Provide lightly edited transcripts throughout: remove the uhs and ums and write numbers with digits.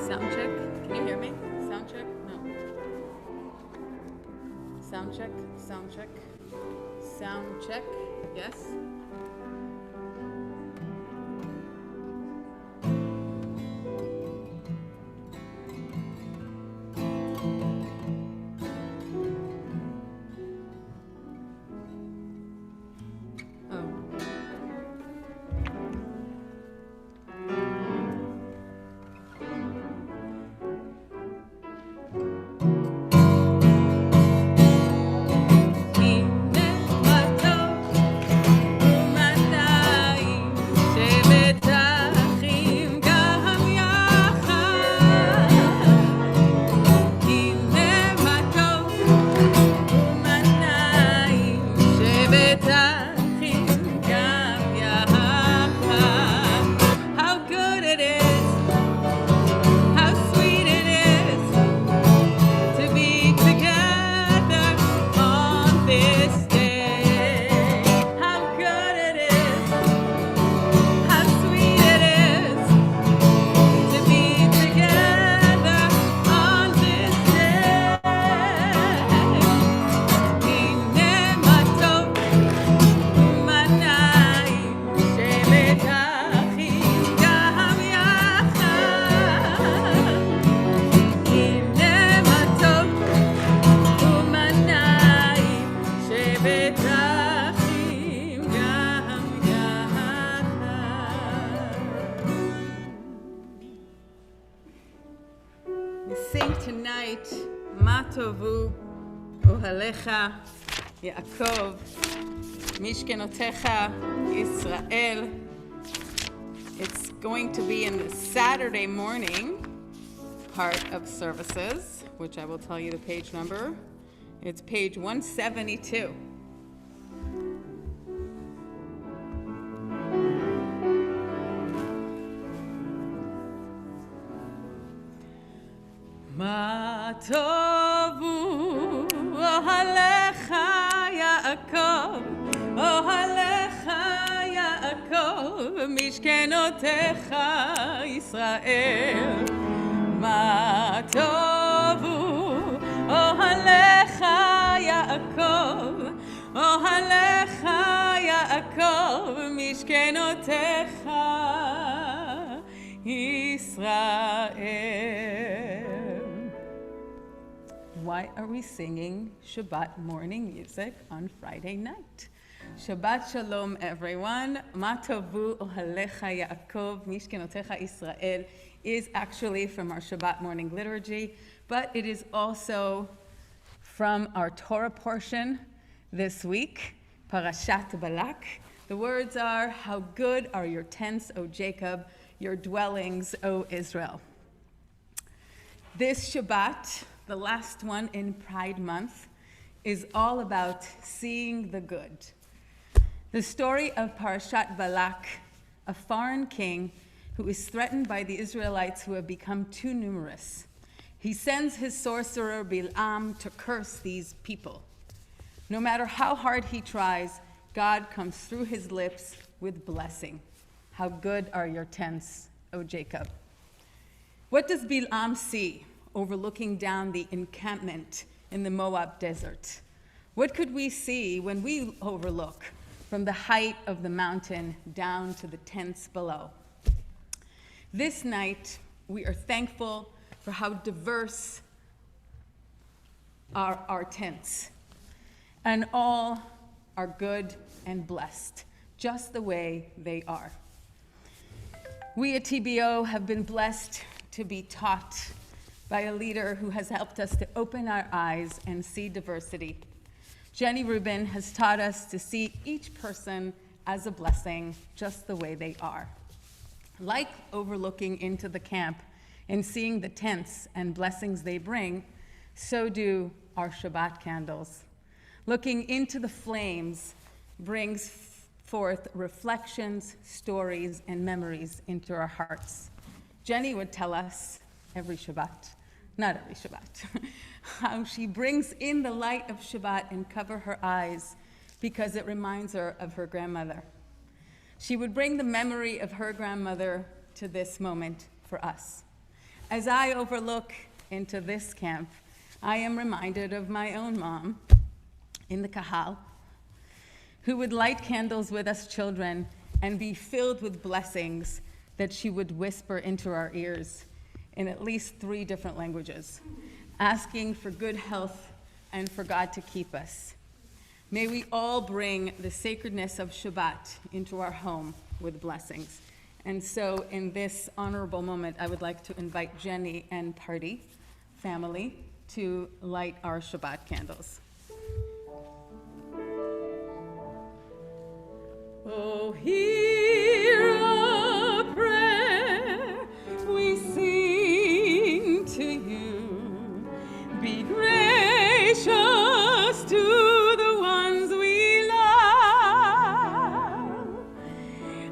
Sound check. Can you hear me? Sound check? No. Sound check. Sound check. Sound check. Yes. Yaakov, Mishkenotecha, Israel. It's going to be in the Saturday morning part of services, which I will tell you the page number. It's page 172. Ma tovu ohalecha Yaakov, ohalecha Yaakov, mishkenotecha Israel. Ma tovu ohalecha Yaakov, ohalecha Yaakov, mishkenotecha Israel. Why are we singing Shabbat morning music on Friday night? Shabbat Shalom, everyone. Ma tovu ohalecha Yaakov, mishkenotecha Israel is actually from our Shabbat morning liturgy, but it is also from our Torah portion this week, Parashat Balak. The words are, "How good are your tents, O Jacob, your dwellings, O Israel." This Shabbat, the last one in Pride Month, is all about seeing the good. The story of Parashat Balak, a foreign king who is threatened by the Israelites who have become too numerous. He sends his sorcerer Bil'am to curse these people. No matter how hard he tries, God comes through his lips with blessing. How good are your tents, O Jacob. What does Bil'am see overlooking down the encampment in the Moab desert? What could we see when we overlook from the height of the mountain down to the tents below? This night, we are thankful for how diverse are our tents, and all are good and blessed, just the way they are. We at TBO have been blessed to be taught by a leader who has helped us to open our eyes and see diversity. Jenny Rubin has taught us to see each person as a blessing, just the way they are. Like overlooking into the camp and seeing the tents and blessings they bring, so do our Shabbat candles. Looking into the flames brings forth reflections, stories, and memories into our hearts. Jenny would tell us every Shabbat, not every Shabbat, how she brings in the light of Shabbat and cover her eyes because it reminds her of her grandmother. She would bring the memory of her grandmother to this moment for us. As I overlook into this camp, I am reminded of my own mom in the Kahal, who would light candles with us children and be filled with blessings that she would whisper into our ears in at least 3 different languages, asking for good health and for God to keep us. May we all bring the sacredness of Shabbat into our home with blessings. And so in this honorable moment, I would like to invite Jenny and Party family to light our Shabbat candles. Oh, hear our prayer, we sing to you. Be gracious to the ones we love,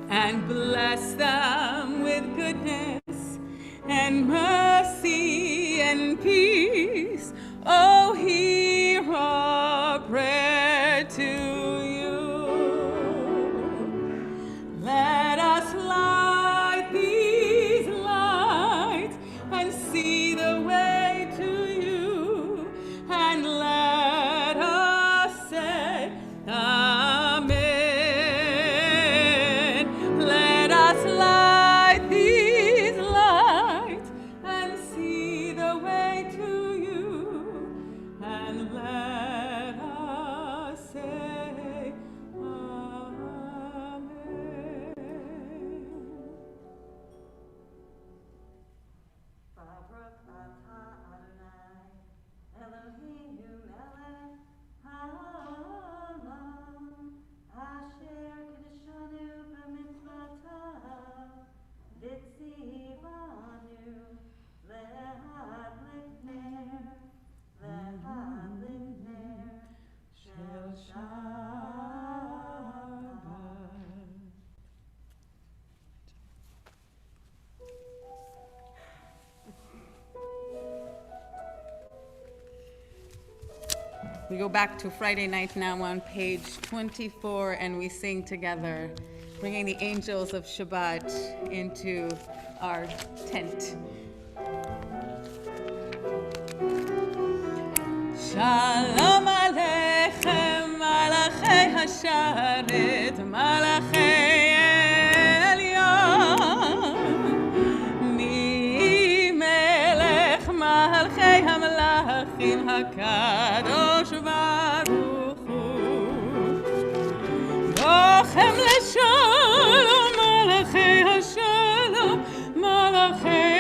and bless them with goodness and mercy and peace. Oh, hear our prayer to you. Let us light these lights and see the way to you, and let us say Amen. Let us light these lights and see the way to you, and let us say Amen. Baruch atah Adonai, Eloheinu melech haolam, asher kiddushanu b'mitzvotav, v'tzivanu le'adlik ner shel Shabbat. We go back to Friday night now on page 24, and we sing together, bringing the angels of Shabbat into our tent. Shalom Aleichem, Malachei Hasharet, Malachei Elyon, Mi Melech Malchei HaMelachim HaKadosh Baruch Hu, Lochem Leshalom, Malachei Hashalom, Malachei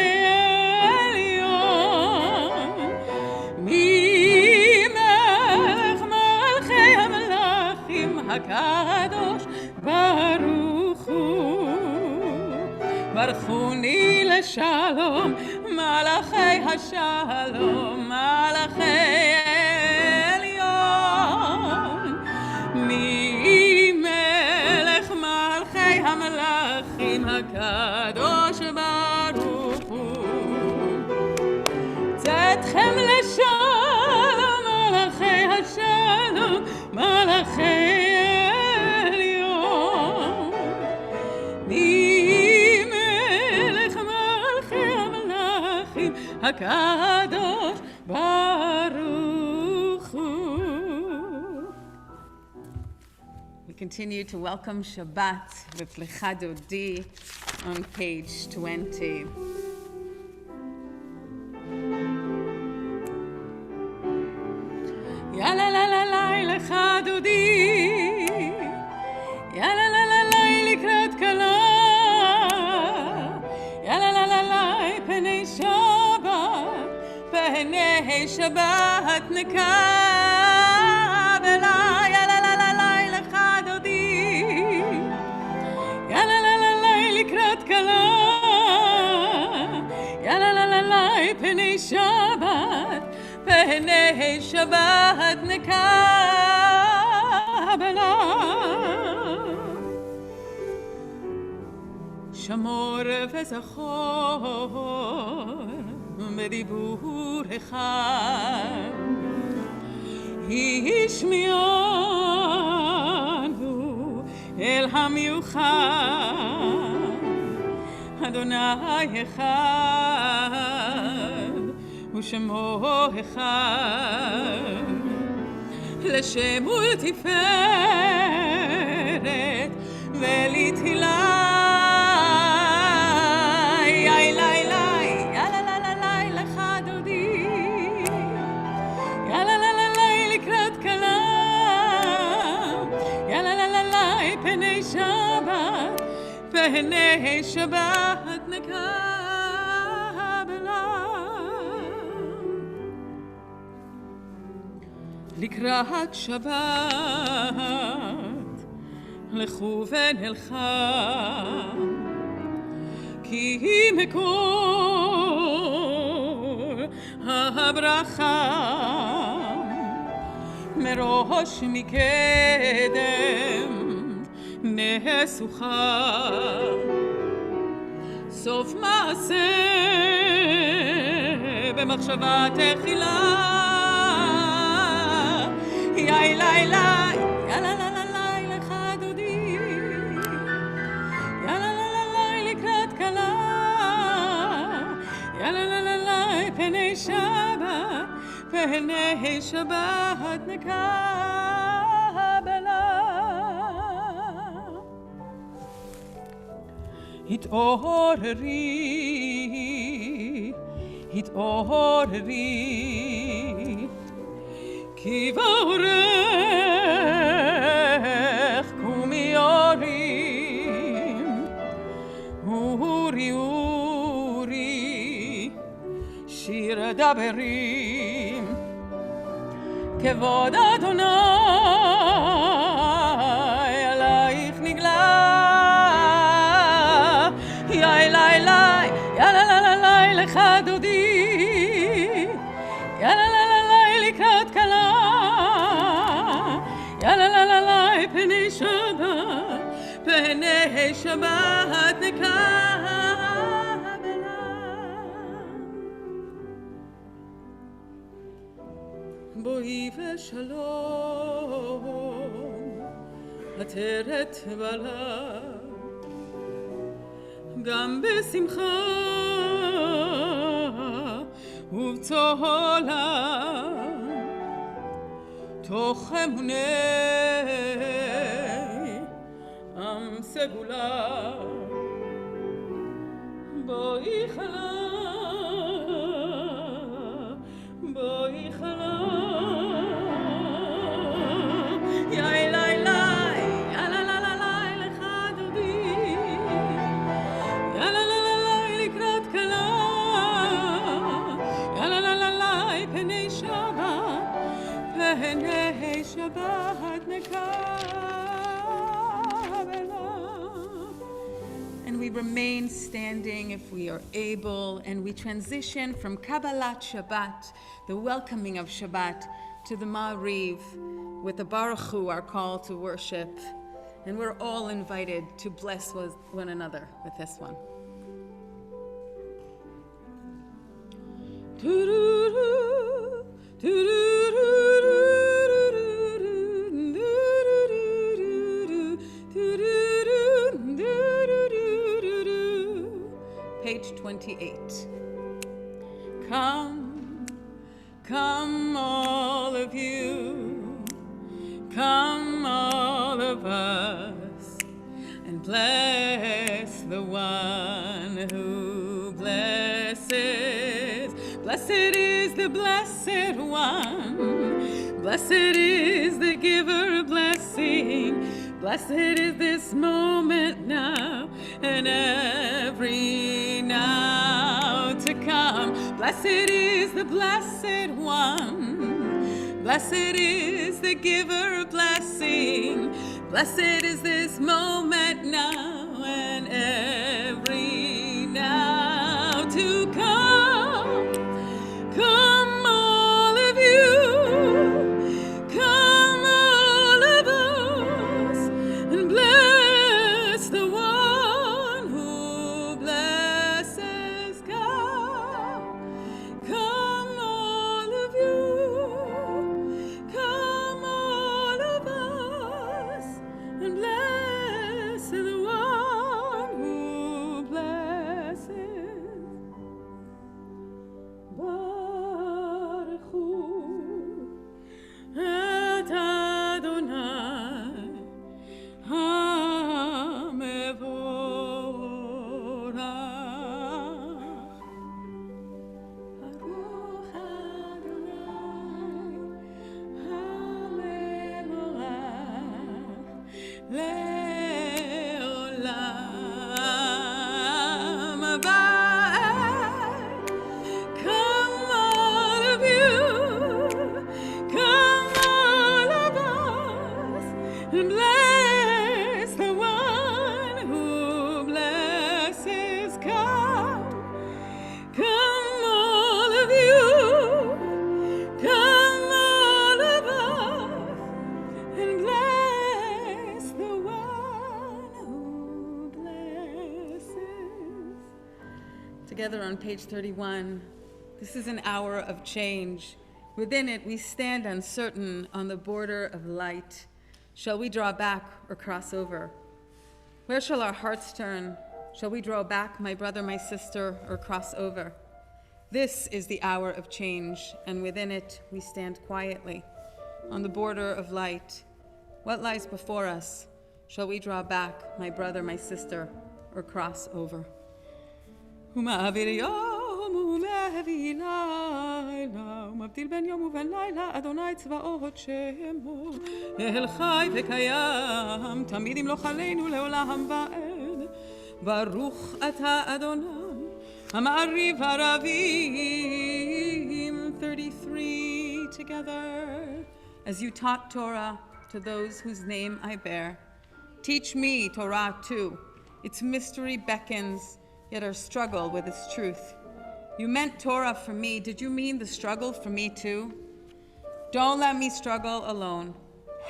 HaKadosh Baruch Hu. Baruchuni leshalom, Malachei Hashalom, Malachei Elyon. Mi melech Malchei HaMelachim HaKadosh Baruch Hu. Tzedchem leshalom, Malachei Hashalom, Malachei HaKadosh Baruch Hu. We continue to welcome Shabbat with Lecha Dodi on page 20. Ya la la la la Lecha Dodi, Ya la la la la Likrat Kala, Ya la la la la Penei Shabbat, Penei Shabbat Nekabela, Ya la la la la Lecha Dodi, Ya la la la la Likrat Kala, Ya la la la la Penei Shabbat, Penei Shabbat Nekabela. Shamor וזכור בדיבור אחד, השמיענו אל המיוחד, אדוני אחד, ושמו אחד, לשם ולתפארת ולתהילה. פני שבת נקבלה. לקראת שבת לכו ונלכה, כי מקור הברכה מראש מקדם נסוכה, סוף מעשה במחשבה תחילה. יאי לי לי, יאללה לה לה לי לך דודי, יאללה לה לה לי לקראת כלה, יאללה לה לה לי פני שבת, פני שבת נקבלה. התעוררי, התעוררי, כי באורך קומי אורי, אורי אורי, שיר דברי, כבוד אדוני עלייך נגלה. יאי לי לי, יאללה לה לה לי לך דודי, יאללה לה לה לי לקראת כלה, יאללה לה לה לי פני שבת, פני שבת נקבלה. בואי ושלום עטרת בלה, גם בשמחה ובצהלה, תוך אמוני עם סגולה. בואי חלה, בואי חלה, יאי לי לי, יאללה לה לה לה לך דודי, יאללה לה לה לה לקראת כלה, יאללה לה לה לה פני שבת, פני שבת נקבלה. And we remain standing if we are able, and we transition from Kabbalat Shabbat, the welcoming of Shabbat, to the Ma'ariv with the Baruch Hu, our call to worship. And we're all invited to bless one another with this one. Page 28. Come, come all of you, come all of us, and bless the one who blesses. Blessed is the blessed one, blessed is the giver of blessing. Blessed is this moment now and every now to come. Blessed is the blessed one. Blessed is the giver of blessing. Blessed is this moment now and every now to come. Come all of you. Come all of us and bless the one who blesses. Come all of you. Come all of us and bless the one who לעולם הבא. Come all of you, come all of us, and bless the one who blesses. Come, come all of you, come all of us, and bless the one who blesses. Together on page 31, this is an hour of change. Within it, we stand uncertain on the border of light. Shall we draw back or cross over? Where shall our hearts turn? Shall we draw back, my brother, my sister, or cross over? This is the hour of change, and within it, we stand quietly on the border of light. What lies before us? Shall we draw back, my brother, my sister, or cross over? ומעביר יום ומביא לילה, ומבדיל בין יום ובין לילה, אדוני צבאות שמו, אל חי וקיים, תמיד ימלוך עלינו לעולם ועד. ברוך אתה אדוני, המעריב הרבים. 33 together. As you taught Torah to those whose name I bear, teach me Torah too. Its mystery beckons, yet our struggle with its truth. You meant Torah for me. Did you mean the struggle for me too? Don't let me struggle alone.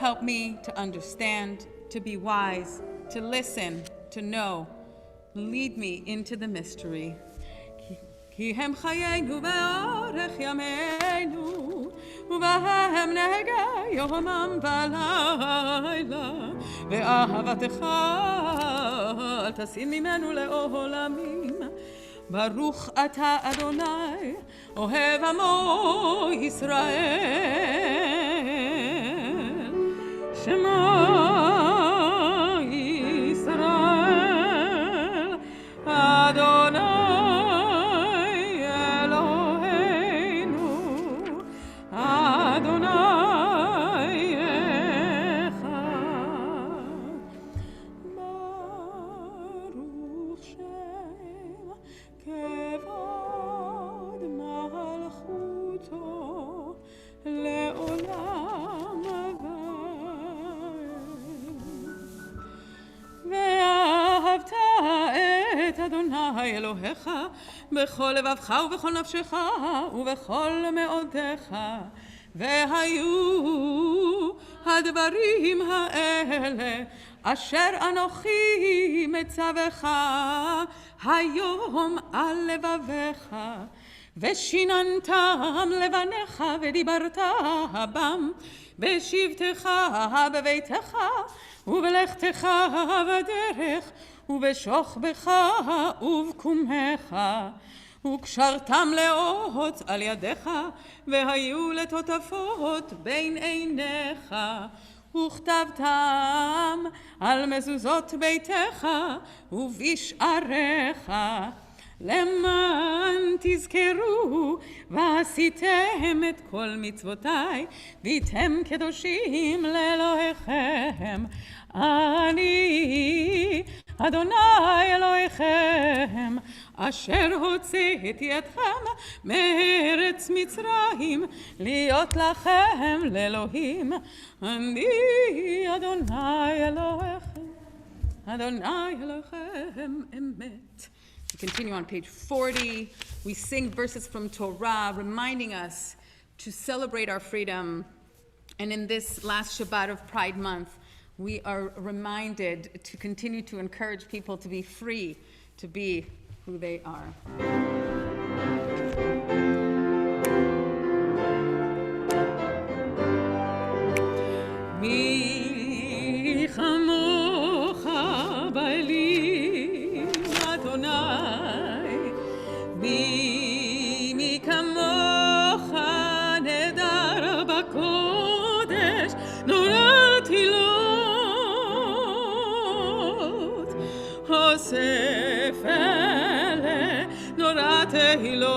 Help me to understand, to be wise, to listen, to know. Lead me into the mystery. כי הם חיינו באורך ימינו, ובהם נהגה יומם ולילה, ואהבתך אל תסין ממנו לעולמים. ברוך אתה אדוני, אוהב עמו ישראל, שמו ישראל, אדוני אדוני אלוהיך בכל לבבך ובכל נפשך ובכל מאודיך. והיו הדברים האלה אשר אנוכי מצווך היום על לבביך, ושיננתם לבניך ודיברת בם בשבתך בביתך ובלכתך בדרך ובשוכבך ובקומך, וקשרתם לאות על ידיך, והיו לטוטפות בין עיניך, וכתבתם על מזוזות ביתך ובשעריך, למען תזכרו ועשיתם את כל מצוותיי, והייתם קדושים לאלוהיכם. אני אדוני אלוהיכם, אשר הוצאתי אתכם מארץ מצרים, להיות לכם לאלוהים. אני אדוני אלוהיכם, אדוני אלוהיכם אמת. We continue on page 40. We sing verses from Torah, reminding us to celebrate our freedom. And in this last Shabbat of Pride Month, we are reminded to continue to encourage people to be free, to be who they are. Mi chamocha ba'elim Adonai, mi kamocha nedar b'kodesh, norati lo Sefele norate hilot,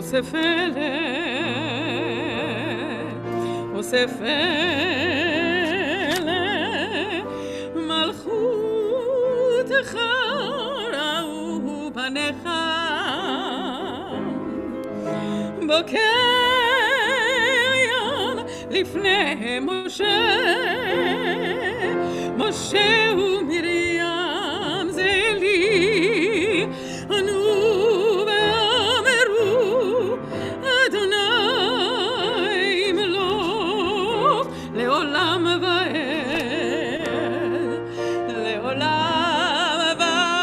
Sefele מלכותך ראו פניך בוקר ים לפני משה ומרים זה לי ענו ואמרו אדוני מלוך לעולם ועד לעולם ועד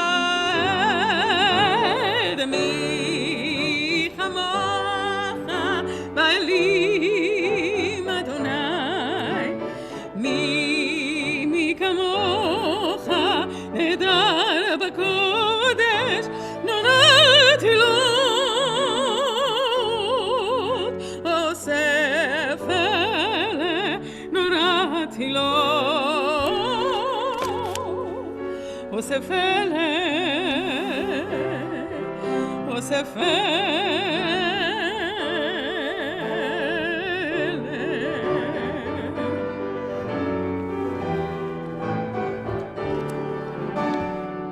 מי כמוך באלים אדוני מי כמוך נהדר בקודש נולדתי לוט אוסף אלה נולדתי לוט אוסף אלה אוסף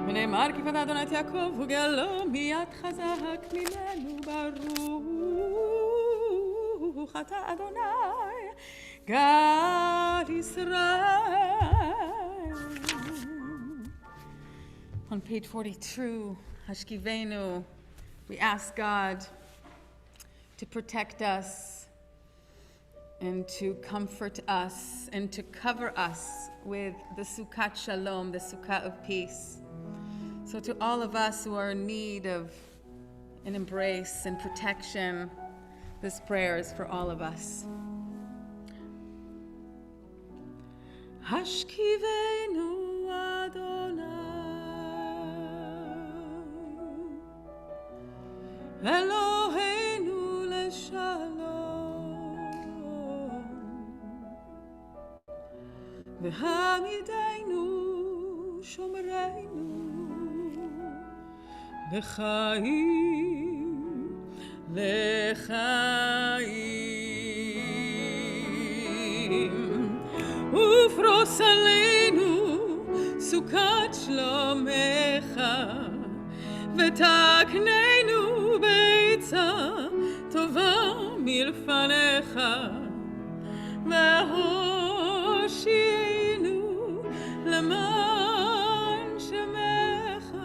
ונאמר כי פדה אדוני את יעקב וגאלו מיד חזק ממנו ברוך אתה אדוני גד ישראל. On page 42, Hashkivenu, we ask God to protect us and to comfort us and to cover us with the Sukkot Shalom, the Sukkah of peace. So to all of us who are in need of an embrace and protection, this prayer is for all of us. Hashkivenu Adonai Eloheinu leshalom v'hamidenu shomreinu l'chaim ופרוס עלינו סוכת שלומך ותקננו בעצה טובה מלפניך והושיענו למען שמך.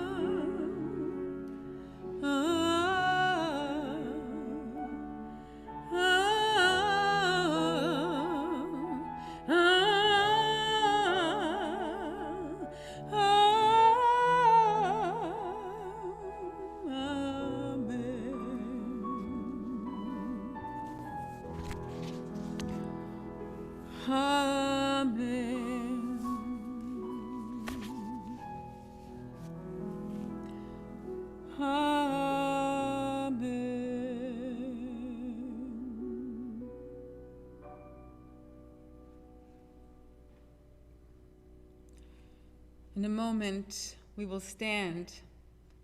In a moment, we will stand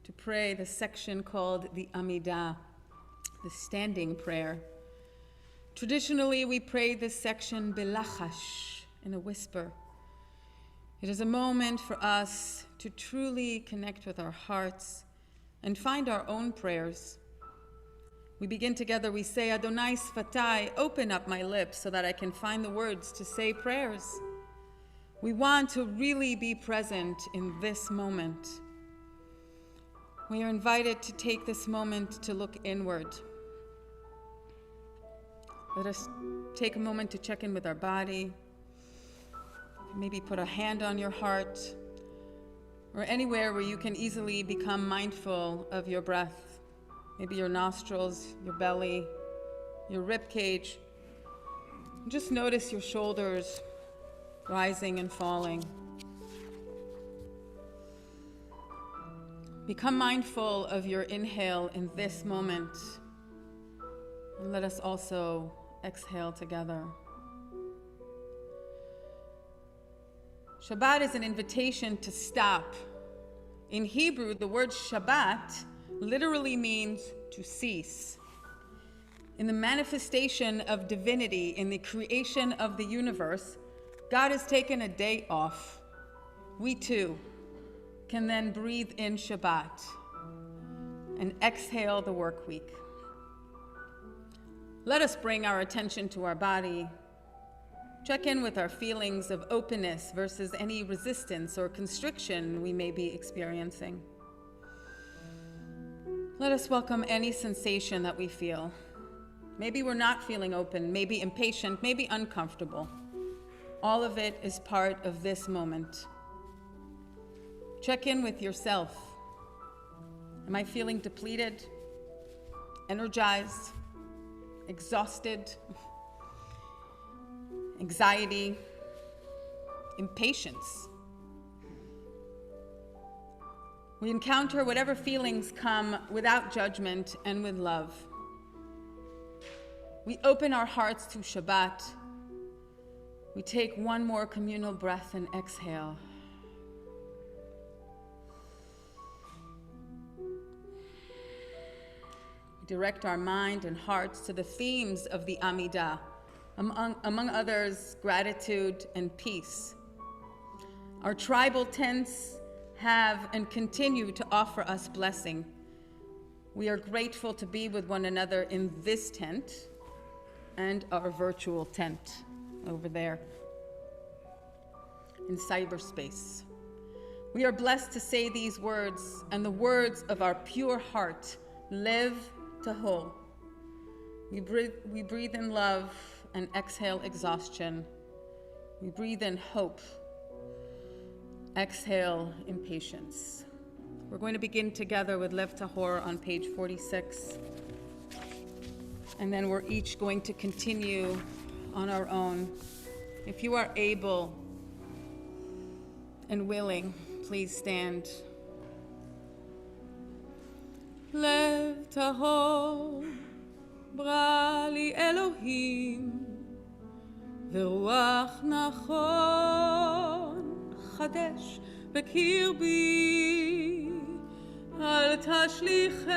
to pray the section called the Amidah, the standing prayer. Traditionally, we pray this section belachash, in a whisper. It is a moment for us to truly connect with our hearts and find our own prayers. We begin together, we say, Adonai Sfatai, open up my lips so that I can find the words to say prayers. We want to really be present in this moment. We are invited to take this moment to look inward. Let us take a moment to check in with our body. Maybe put a hand on your heart or anywhere where you can easily become mindful of your breath. Maybe your nostrils, your belly, your rib cage. Just notice your shoulders rising and falling. Become mindful of your inhale in this moment. And let us also exhale together. Shabbat is an invitation to stop. In Hebrew, the word Shabbat literally means to cease. In the manifestation of divinity, in the creation of the universe, God has taken a day off. We too can then breathe in Shabbat and exhale the work week. Let us bring our attention to our body. Check in with our feelings of openness versus any resistance or constriction we may be experiencing. Let us welcome any sensation that we feel. Maybe we're not feeling open, maybe impatient, maybe uncomfortable. All of it is part of this moment. Check in with yourself. Am I feeling depleted, energized, exhausted, anxiety, impatience? We encounter whatever feelings come without judgment and with love. We open our hearts to Shabbat. We take one more communal breath and exhale. We direct our mind and hearts to the themes of the Amidah, among others, gratitude and peace. Our tribal tents have and continue to offer us blessing. We are grateful to be with one another in this tent and our virtual tent over there in cyberspace. We are blessed to say these words and the words of our pure heart, live to whole. We breathe in love and exhale exhaustion. We breathe in hope. Exhale impatience. We're going to begin together with Lev Tahor on page 46. And then we're each going to continue on our own. If you are able and willing, please stand. Lev Tahor, bra li Elohim, ורוח נכון חדש בקרבי, אל תשליכני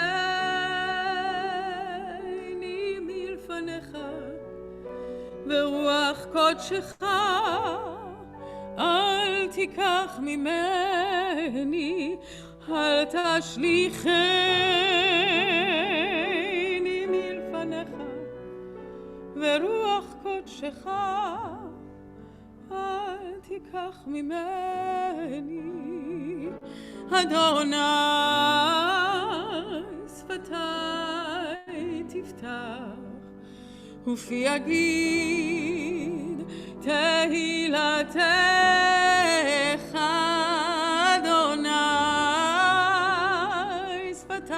מלפניך, ורוח קודשך אל תיקח ממני, אל תשליכני מלפניך, ורוח קודשך אל תיקח ממני. אדוני שפתי תפתח ופי יגיד תהילתך. אדוני שפתי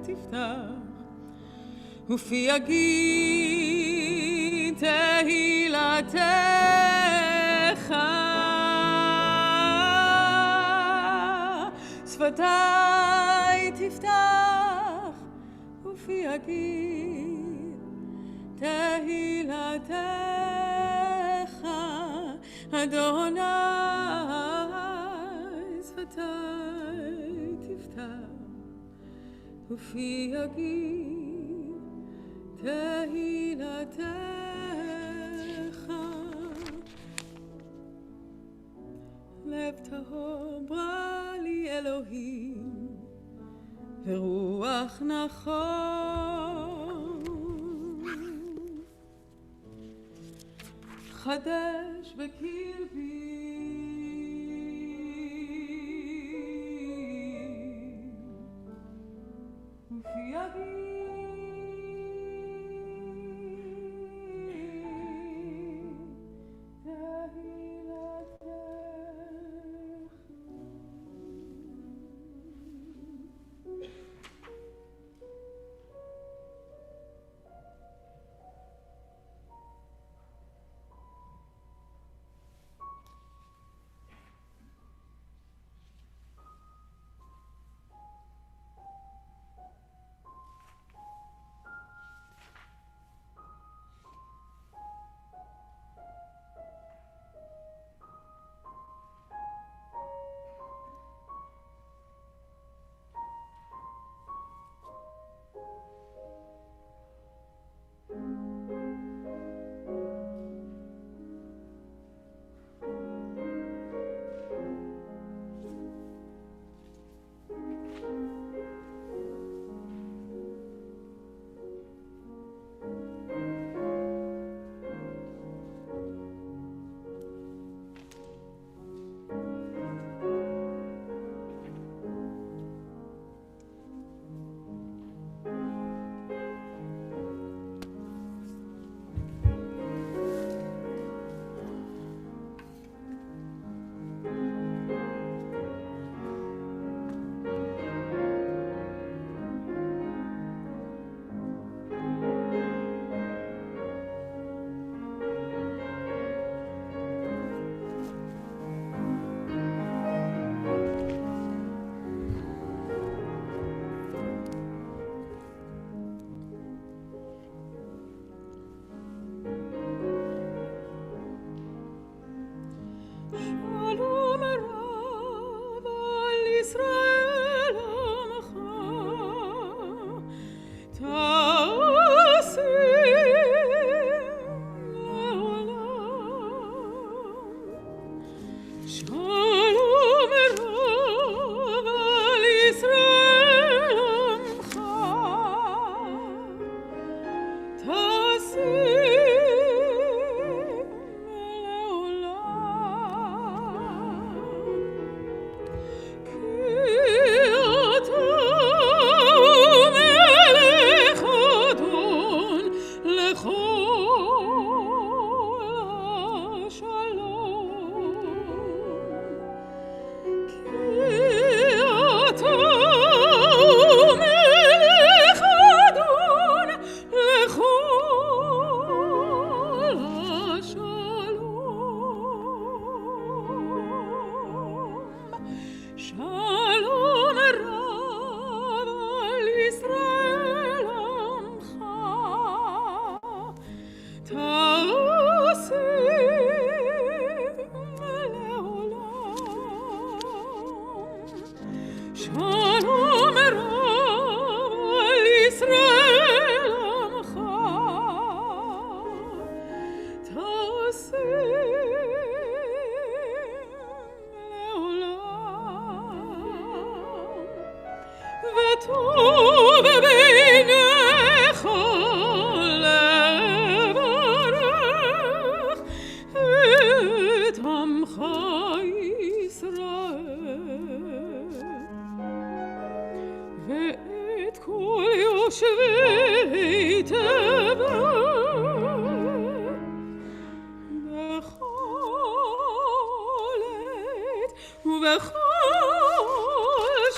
תפתח ופי יגיד תהילתך. שפתי תפתח ופי יגיד תהילתך. אדוני שפתי תפתח ופי יגיד תהילתך. לב טהור ברא לי אלוהים, ורוח נכון חדש בקרבי, ופי יגיד Shalom Rav al Yisrael Amcha Tasim Leolam Ki Ata Melech Adon Lechol Shalom Rav al Yisrael Amcha Tasim Leolam Shalom Rav al Yisrael Amcha Tasim וטוב בעיניך לברך את עמך ישראל ואת כל יושבי תבל בכל עת ובכל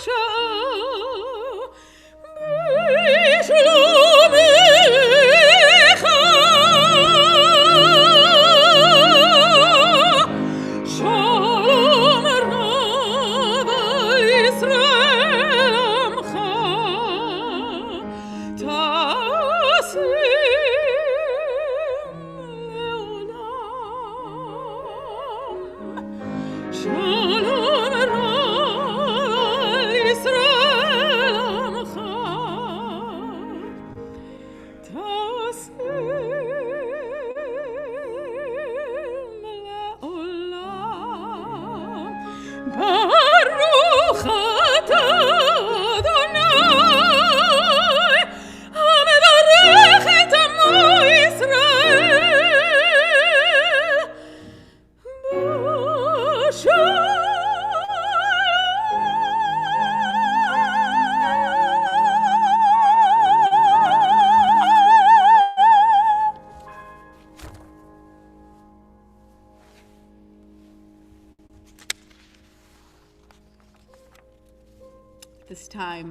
שעה בשלום לך שלום רב על ישראל עמך תשים לעולם שלום רב על ישראל עמך ברוך אתה אדוני המברך את עמו ישראל This time,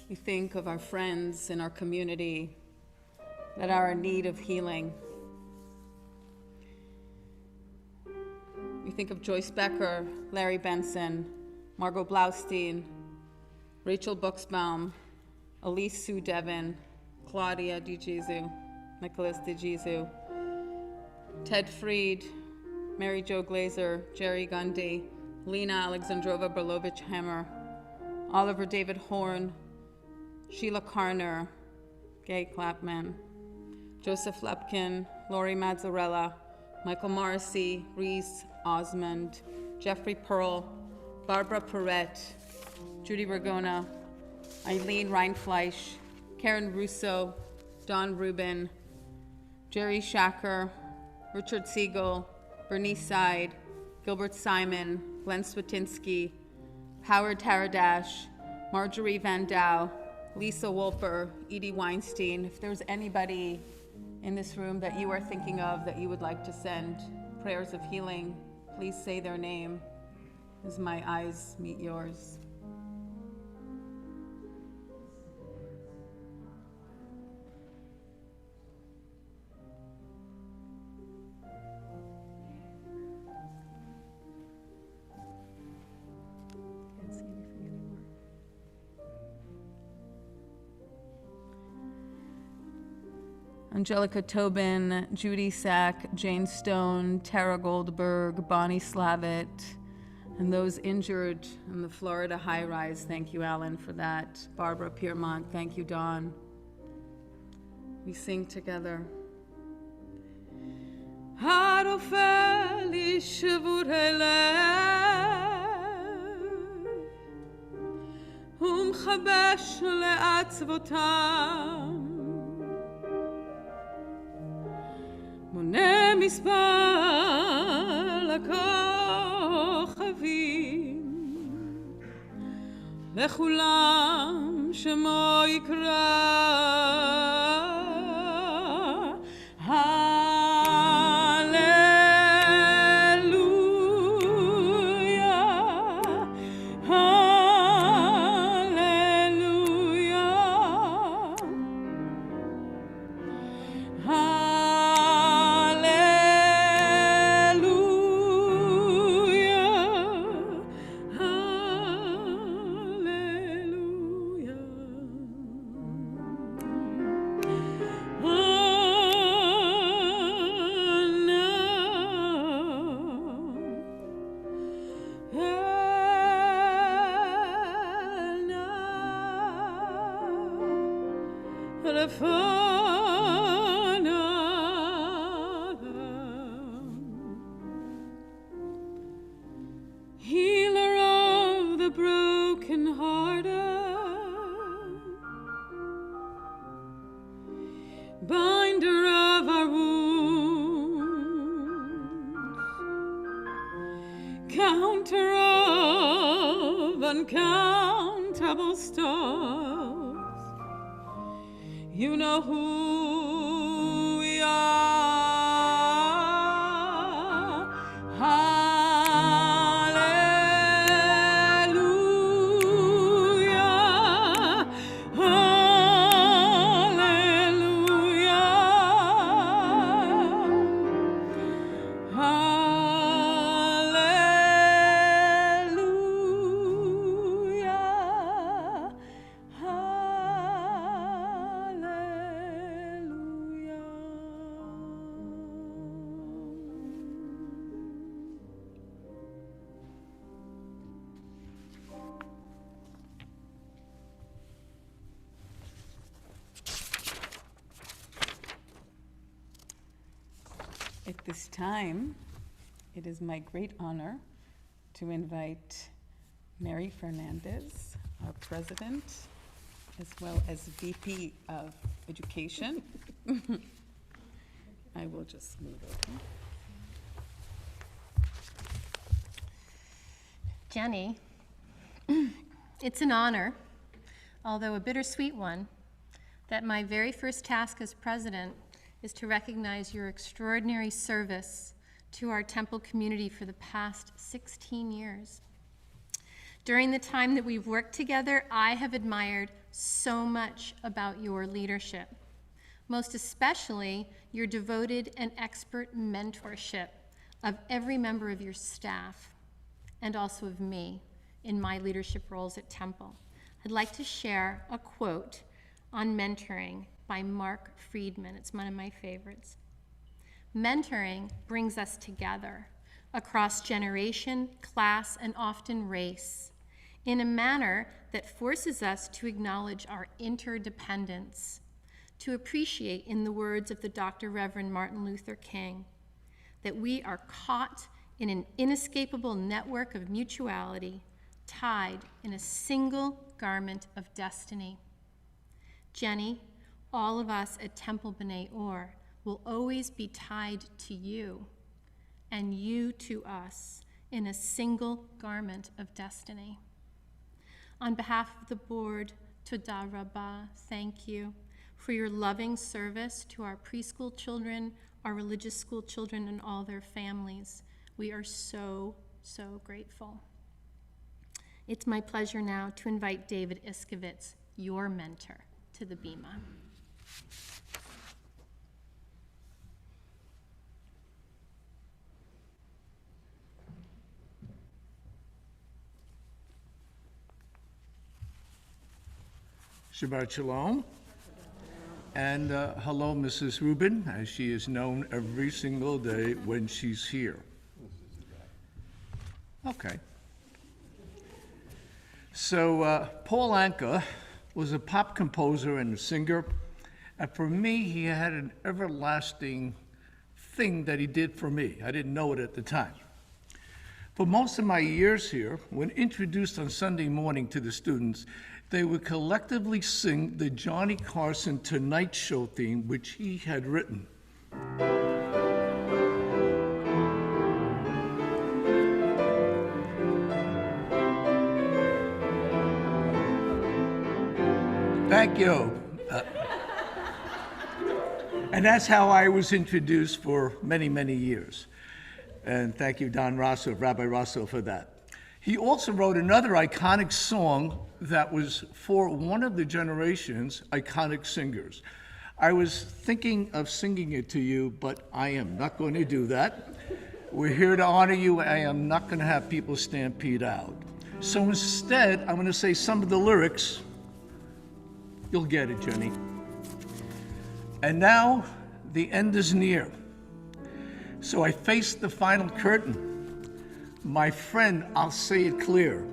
we think of our friends in our community that are in need of healing. We think of Joyce Becker, Larry Benson, Margot Blaustein, Rachel Buxbaum, Elise Sue Devon, Claudia DiGesu, Nicholas DiGesu, Ted Fried, Mary Jo Glazer, Jerry Gundy, Lena Alexandrova Berlovich-Hammer, Oliver David Horn, Sheila Carner, Gay Clapman, Joseph Lepkin, Lori Mazzarella, Michael Morrissey, Reese Osmond, Jeffrey Pearl, Barbara Perrette, Judy Ragona, Eileen Reinfleisch, Karen Russo, Don Rubin, Jerry Shacker, Richard Siegel, Bernice Side, Gilbert Simon, Glenn Swatinsky, Howard Taradash, Marjorie Van Dow, Lisa Wolper, Edie Weinstein. If there's anybody in this room that you are thinking of that you would like to send prayers of healing, please say their name as my eyes meet yours. Angelica Tobin, Judy Sack, Jane Stone, Tara Goldberg, Bonnie Slavitt, and those injured in the Florida high-rise. Thank you, Alan, for that. Barbara Piermont, thank you, Dawn. We sing together. הרופא לי שבות הלב ומחבש לעצבותם מונה מספר לכוכבים לכולם שמו יקרא Healer of the broken-hearted, binder of our wounds, counter of uncountable stars, you know who we are. At this time, it is my great honor to invite Mary Fernandez, our president, as well as VP of Education. I will just move over. Jenny, it's an honor, although a bittersweet one, that my very first task as president is to recognize your extraordinary service to our Temple community for the past 16 years. During the time that we've worked together, I have admired so much about your leadership, most especially your devoted and expert mentorship of every member of your staff and also of me in my leadership roles at Temple. I'd like to share a quote on mentoring by Mark Friedman. It's one of my favorites. Mentoring brings us together across generation, class, and often race in a manner that forces us to acknowledge our interdependence, to appreciate, in the words of the Dr. Reverend Martin Luther King, that we are caught in an inescapable network of mutuality, tied in a single garment of destiny. Jenny, all of us at Temple B'nai Or will always be tied to you, and you to us, in a single garment of destiny. On behalf of the board, Toda Rabbah, thank you for your loving service to our preschool children, our religious school children, and all their families. We are so, so grateful. It's my pleasure now to invite David Iskovitz, your mentor, to the Bima. Shabbat Shalom. And hello, Mrs. Rubin, as she is known every single day when she's here. Okay. So Paul Anka was a pop composer and a singer, and for me, he had an everlasting thing that he did for me. I didn't know it at the time. For most of my years here, when introduced on Sunday morning to the students, they would collectively sing the Johnny Carson Tonight Show theme, which he had written. Thank you. And that's how I was introduced for many, many years. And thank you, Don Rosso, Rabbi Rosso, for that. He also wrote another iconic song that was for one of the generation's iconic singers. I was thinking of singing it to you, but I am not going to do that. We're here to honor you. I am not going to have people stampede out. So instead, I'm going to say some of the lyrics. You'll get it, Jenny. And now, the end is near. So I face the final curtain. My friend, I'll say it clear.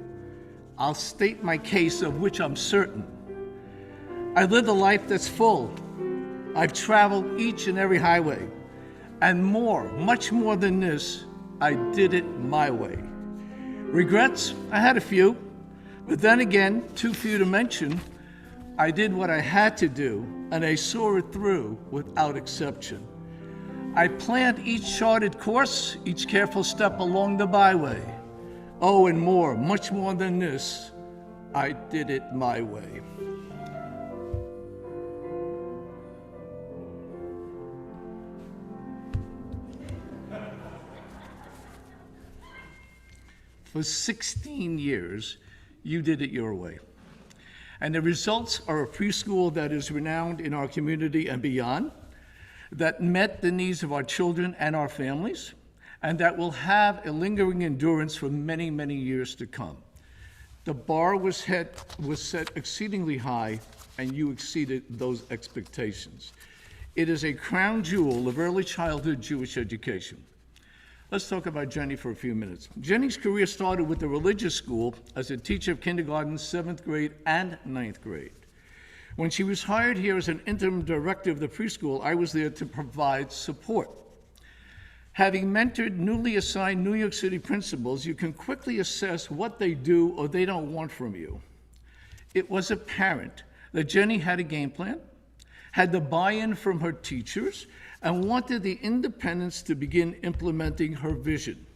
I'll state my case, of which I'm certain. I live a life that's full. I've traveled each and every highway. And more, much more than this, I did it my way. Regrets? I had a few. But then again, too few to mention. I did what I had to do, and I saw it through without exception. I planned each charted course, each careful step along the byway. Oh, and more, much more than this, I did it my way. For 16 years, you did it your way. And the results are a preschool that is renowned in our community and beyond, that met the needs of our children and our families, and that will have a lingering endurance for many, many years to come. The bar was set exceedingly high, and you exceeded those expectations. It is a crown jewel of early childhood Jewish education. Let's talk about Jenny for a few minutes. Jenny's career started with the religious school as a teacher of kindergarten, 7th grade, and 9th grade. When she was hired here as an interim director of the preschool, I was there to provide support. Having mentored newly assigned New York City principals, you can quickly assess what they do or they don't want from you. It was apparent that Jenny had a game plan, had the buy-in from her teachers, and wanted the independence to begin implementing her vision.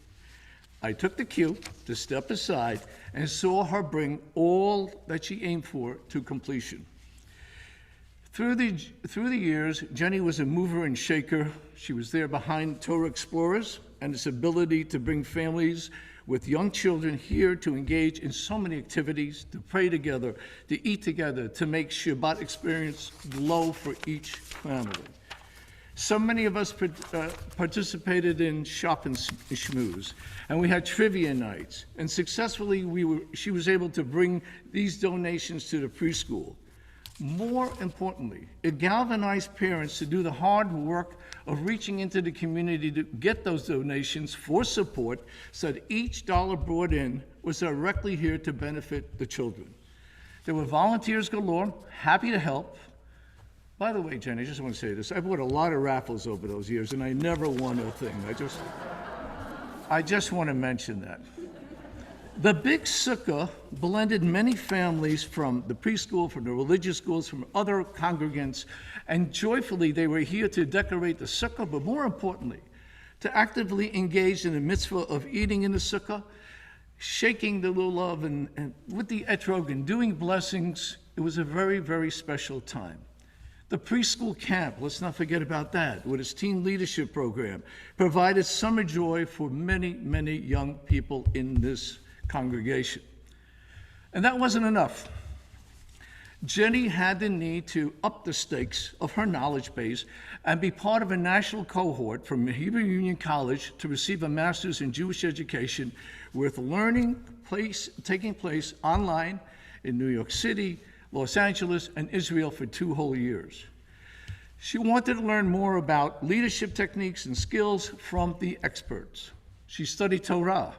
I took the cue to step aside and saw her bring all that she aimed for to completion. Through the years, Jenny was a mover and shaker. She was there behind Torah Explorers and its ability to bring families with young children here to engage in so many activities, to pray together, to eat together, to make Shabbat experience glow for each family. So many of us participated in Shop and Schmooze, and we had trivia nights, and successfully she was able to bring these donations to the preschool. More importantly, it galvanized parents to do the hard work of reaching into the community to get those donations for support so that each dollar brought in was directly here to benefit the children. There were volunteers galore, happy to help. By the way, Jenny, I just want to say this. I bought a lot of raffles over those years, and I never won a thing. I just want to mention that. The Big Sukkah blended many families from the preschool, from the religious schools, from other congregants, and joyfully they were here to decorate the sukkah, but more importantly, to actively engage in the mitzvah of eating in the sukkah, shaking the lulav, and with the etrog and doing blessings. It was a very, very special time. The preschool camp, let's not forget about that, with its teen leadership program, provided summer joy for many, many young people in this congregation. And that wasn't enough. Jenny had the need to up the stakes of her knowledge base and be part of a national cohort from Hebrew Union College to receive a master's in Jewish education with learning taking place online in New York City, Los Angeles, and Israel for 2 whole years. She wanted to learn more about leadership techniques and skills from the experts. She studied Torah.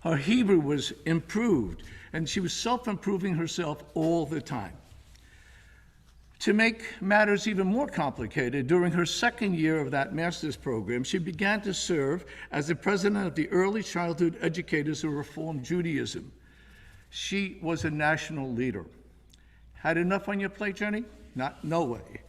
Her Hebrew was improved, and she was self-improving herself all the time. To make matters even more complicated, during her second year of that master's program, she began to serve as the president of the Early Childhood Educators of Reform Judaism. She was a national leader. Had enough on your plate, Jenny? No way.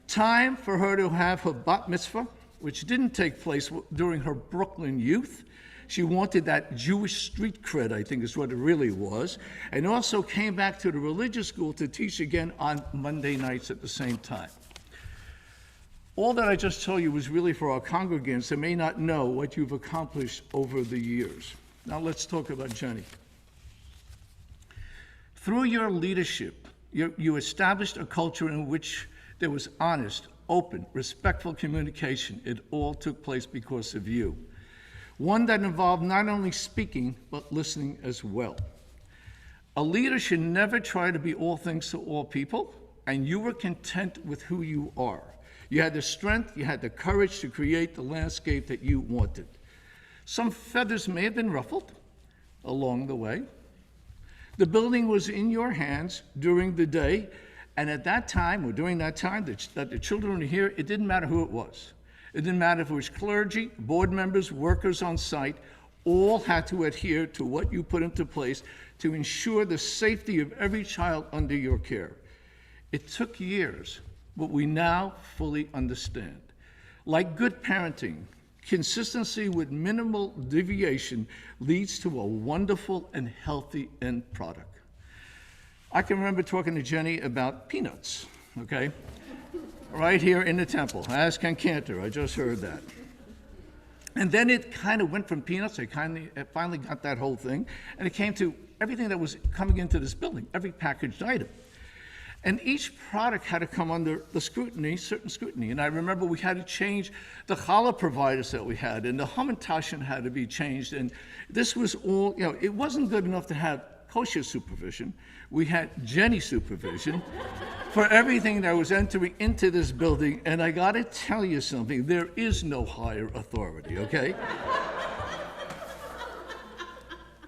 Time for her to have her bat mitzvah, which didn't take place during her Brooklyn youth. She wanted that Jewish street cred, I think is what it really was, and also came back to the religious school to teach again on Monday nights at the same time. All that I just told you was really for our congregants that may not know what you've accomplished over the years. Now let's talk about Jenny. Through your leadership, you established a culture in which there was honest, open, respectful communication. It all took place because of you. One that involved not only speaking, but listening as well. A leader should never try to be all things to all people, and you were content with who you are. You had the strength, you had the courage to create the landscape that you wanted. Some feathers may have been ruffled along the way. The building was in your hands during the day, and at that time, or during that time that the children were here, it didn't matter who it was. It didn't matter if it was clergy, board members, workers on site, all had to adhere to what you put into place to ensure the safety of every child under your care. It took years, but we now fully understand. Like good parenting, consistency with minimal deviation leads to a wonderful and healthy end product. I can remember talking to Jenny about peanuts, okay? Right here in the temple. Ask Ken Cantor, I just heard that. And then it kind of went from peanuts, I finally got that whole thing, and it came to everything that was coming into this building, every packaged item. And each product had to come under the scrutiny, certain scrutiny. And I remember we had to change the challah providers that we had, and the hamantashen had to be changed. And this was all, it wasn't good enough to have kosher supervision. We had Jenny supervision for everything that was entering into this building, and I gotta tell you something, there is no higher authority, okay?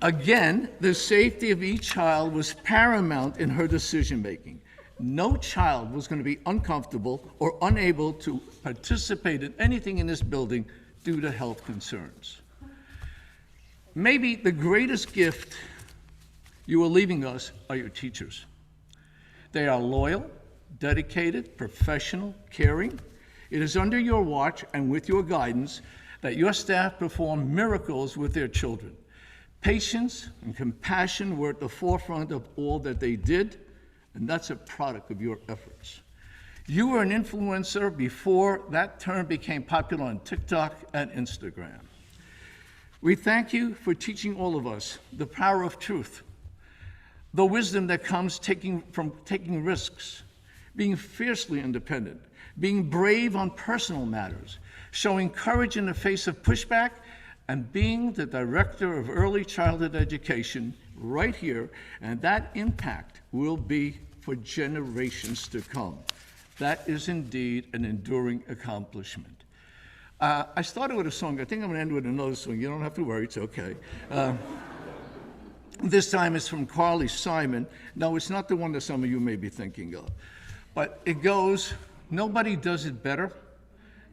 Again, the safety of each child was paramount in her decision-making. No child was gonna be uncomfortable or unable to participate in anything in this building due to health concerns. Maybe the greatest gift you are leaving us are your teachers. They are loyal, dedicated, professional, caring. It is under your watch and with your guidance that your staff perform miracles with their children. Patience and compassion were at the forefront of all that they did, and that's a product of your efforts. You were an influencer before that term became popular on TikTok and Instagram. We thank you for teaching all of us the power of truth, the wisdom that comes from taking risks, being fiercely independent, being brave on personal matters, showing courage in the face of pushback, and being the director of early childhood education right here, and that impact will be for generations to come. That is indeed an enduring accomplishment. I started with a song. I think I'm going to end with another song. You don't have to worry. It's okay. This time it's from Carly Simon. No, it's not the one that some of you may be thinking of. But it goes, nobody does it better.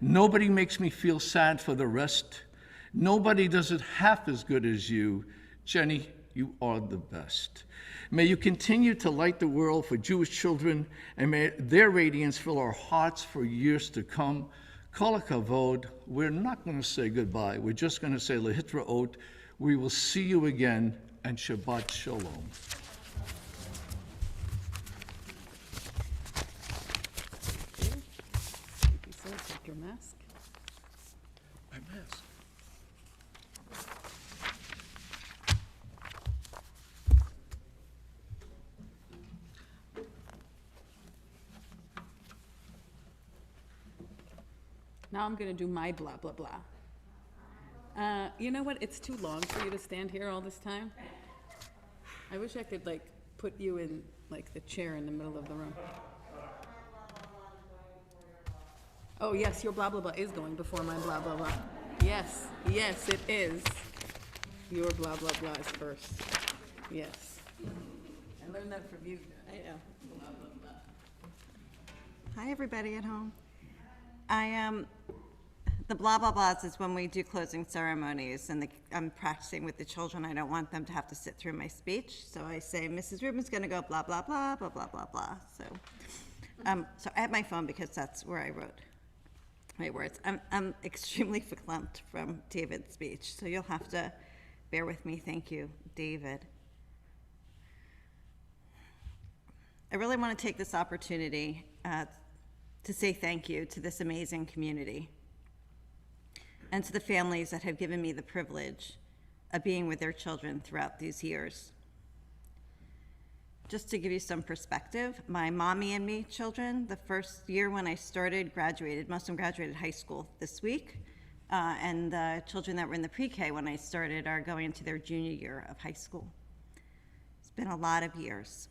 Nobody makes me feel sad for the rest. Nobody does it half as good as you. Jenny, you are the best. May you continue to light the world for Jewish children, and may their radiance fill our hearts for years to come. Kol hakavod. We're not going to say goodbye. We're just going to say lehitraot. We will see you again, and Shabbat Shalom. Take your mask. My mask. Now I'm going to do my blah, blah, blah. You know what? It's too long for you to stand here all this time. I wish I could, put you in, the chair in the middle of the room. Oh, yes, your blah, blah, blah is going before my blah, blah, blah. Yes, yes, it is. Your blah, blah, blah is first. Yes. I learned that from you. I know. Blah, blah, blah. Hi, everybody at home. The blah, blah, blahs is when we do closing ceremonies, and I'm practicing with the children. I don't want them to have to sit through my speech, so I say, Mrs. Rubin's gonna go blah, blah, blah, blah, blah, blah, blah. So I have my phone because that's where I wrote my words. I'm extremely verklempt from David's speech, so you'll have to bear with me. Thank you, David. I really want to take this opportunity to say thank you to this amazing community and to the families that have given me the privilege of being with their children throughout these years. Just to give you some perspective, my mommy and me children, the first year when I started, graduated. Most of them graduated high school this week, and the children that were in the pre-K when I started are going into their junior year of high school. It's been a lot of years.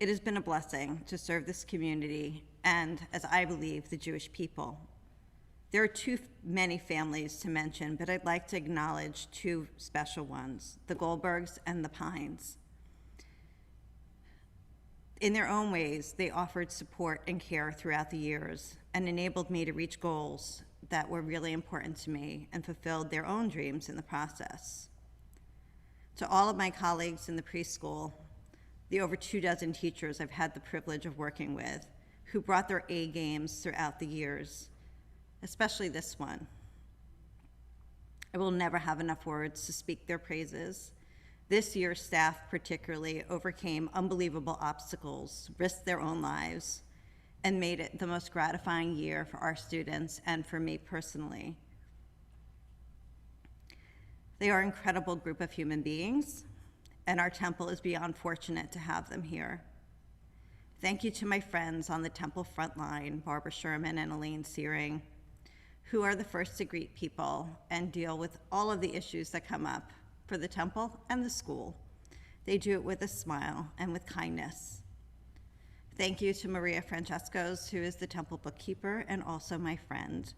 It has been a blessing to serve this community and, as I believe, the Jewish people. There are too many families to mention, but I'd like to acknowledge two special ones, the Goldbergs and the Pines. In their own ways, they offered support and care throughout the years and enabled me to reach goals that were really important to me and fulfilled their own dreams in the process. To all of my colleagues in the preschool, the over 24 teachers I've had the privilege of working with, who brought their A games throughout the years, especially this one. I will never have enough words to speak their praises. This year's staff particularly overcame unbelievable obstacles, risked their own lives, and made it the most gratifying year for our students and for me personally. They are an incredible group of human beings, and our temple is beyond fortunate to have them here. Thank you to my friends on the temple front line, Barbara Sherman and Elaine Searing, who are the first to greet people and deal with all of the issues that come up for the temple and the school. They do it with a smile and with kindness. Thank you to Maria Francescos, who is the temple bookkeeper and also my friend,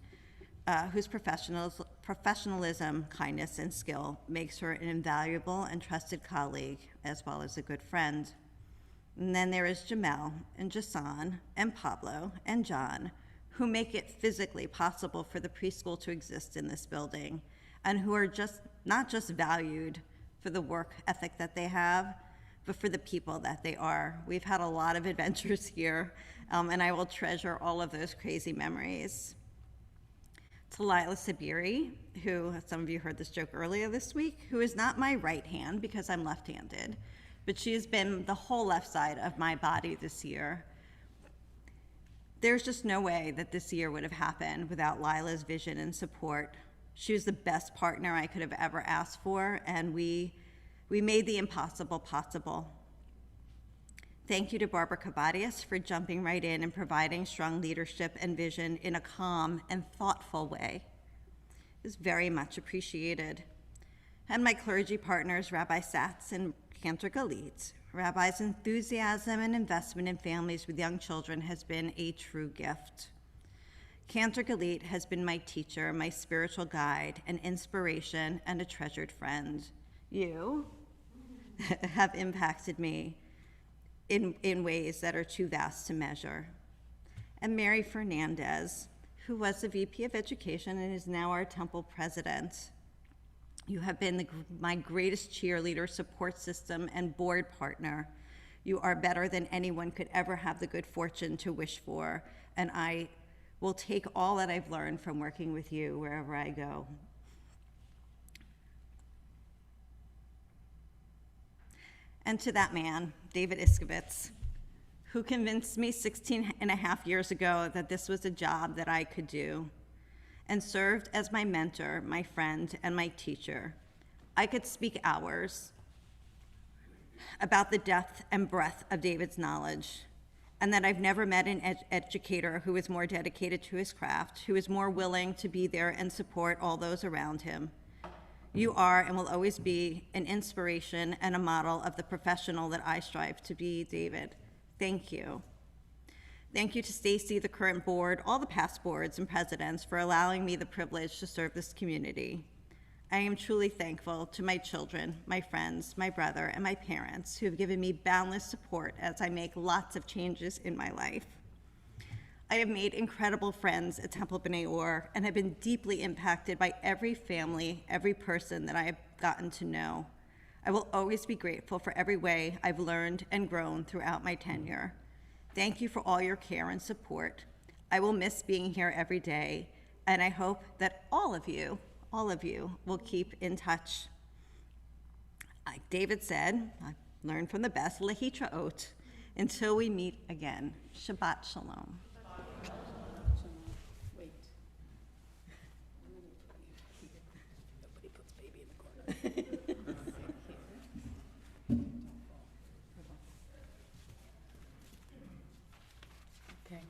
whose professionalism, kindness, and skill makes her an invaluable and trusted colleague, as well as a good friend. And then there is Jamel and Jason and Pablo and John, who make it physically possible for the preschool to exist in this building, and who are not just valued for the work ethic that they have, but for the people that they are. We've had a lot of adventures here, and I will treasure all of those crazy memories. To Lila Sabiri, who, some of you heard this joke earlier this week, who is not my right hand because I'm left-handed, but she has been the whole left side of my body this year. There's just no way that this year would have happened without Lila's vision and support. She was the best partner I could have ever asked for, and we made the impossible possible. Thank you to Barbara Kabadias for jumping right in and providing strong leadership and vision in a calm and thoughtful way. It is very much appreciated. And my clergy partners, Rabbi Satz and Cantor Galit. Rabbi's enthusiasm and investment in families with young children has been a true gift. Cantor Galit has been my teacher, my spiritual guide, an inspiration, and a treasured friend. You have impacted me in ways that are too vast to measure. And Mary Fernandez, who was the VP of Education and is now our temple president. You have been my greatest cheerleader, support system, and board partner. You are better than anyone could ever have the good fortune to wish for, and I will take all that I've learned from working with you wherever I go. And to that man, David Iskovitz, who convinced me 16 and a half years ago that this was a job that I could do, and served as my mentor, my friend, and my teacher. I could speak hours about the depth and breadth of David's knowledge, and that I've never met an educator who is more dedicated to his craft, who is more willing to be there and support all those around him. You are and will always be an inspiration and a model of the professional that I strive to be, David. Thank you. Thank you to Stacy, the current board, all the past boards and presidents for allowing me the privilege to serve this community. I am truly thankful to my children, my friends, my brother, and my parents who have given me boundless support as I make lots of changes in my life. I have made incredible friends at Temple B'nai Or and have been deeply impacted by every family, every person that I have gotten to know. I will always be grateful for every way I've learned and grown throughout my tenure. Thank you for all your care and support. I will miss being here every day, and I hope that all of you will keep in touch. Like David said, I learned from the best, lehitraot, until we meet again. Shabbat shalom. Wait. Nobody puts baby in the corner. Okay.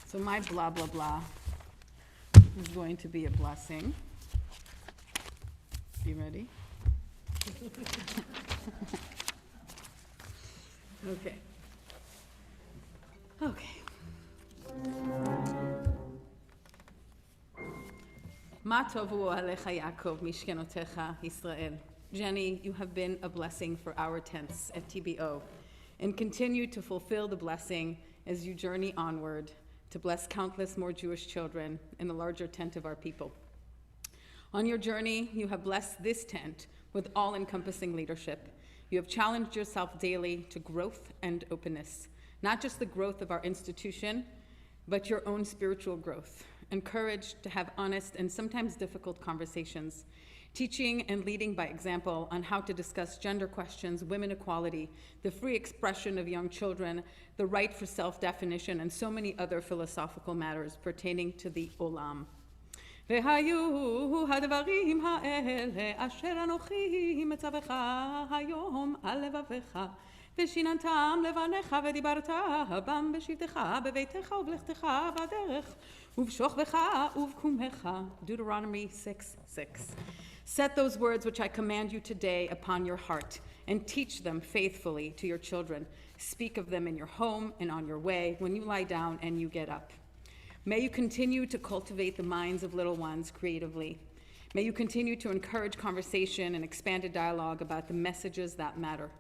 So my blah, blah, blah is going to be a blessing. You ready? Okay. Okay. Ma tovu alecha Yaakov mishkenotecha Israel. Jenny, you have been a blessing for our tents at TBO, and continue to fulfill the blessing as you journey onward to bless countless more Jewish children in the larger tent of our people. On your journey, you have blessed this tent with all-encompassing leadership. You have challenged yourself daily to growth and openness, not just the growth of our institution, but your own spiritual growth, encouraged to have honest and sometimes difficult conversations, teaching and leading by example on how to discuss gender questions, women equality, the free expression of young children, the right for self-definition, and so many other philosophical matters pertaining to the olam. והיו הדברים האלה אשר אנוכי מצווך היום על לבביך ושיננתם לבניך ודיברת בם בשבתך בביתך ובלכתך בדרך ובשוכבך ובקומך. Deuteronomy 6:6. Set those words which I command you today upon your heart and teach them faithfully to your children. Speak of them in your home and on your way, when you lie down and you get up. May you continue to cultivate the minds of little ones creatively. May you continue to encourage conversation and expanded dialogue about the messages that matter.